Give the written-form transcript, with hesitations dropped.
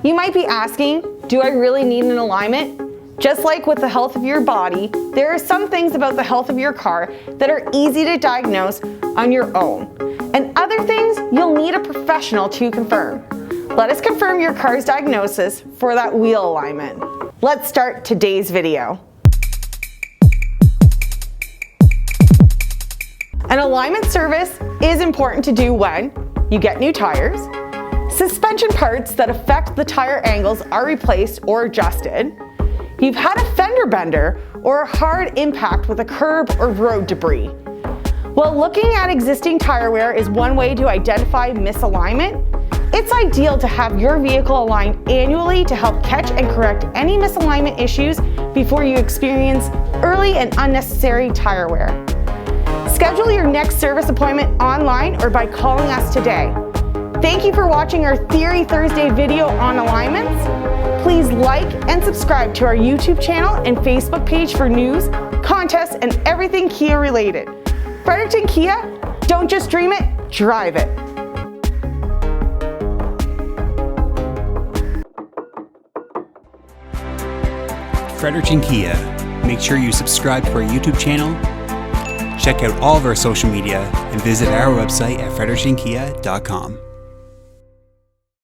You might be asking, do I really need an alignment? Just like with the health of your body, there are some things about the health of your car that are easy to diagnose on your own, and other things you'll need a professional to confirm. Let us confirm your car's diagnosis for that wheel alignment. Let's start today's video. An alignment service is important to do when you get new tires, suspension parts that affect the tire angles are replaced or adjusted, you've had a fender bender or a hard impact with a curb or road debris. While looking at existing tire wear is one way to identify misalignment, it's ideal to have your vehicle aligned annually to help catch and correct any misalignment issues before you experience early and unnecessary tire wear. Schedule your next service appointment online or by calling us today. Thank you for watching our Theory Thursday video on alignments. Please like and subscribe to our YouTube channel and Facebook page for news, contests, and everything Kia related. Fredericton Kia, don't just dream it, drive it. Fredericton Kia. Make sure you subscribe to our YouTube channel, check out all of our social media, and visit our website at frederictonkia.com.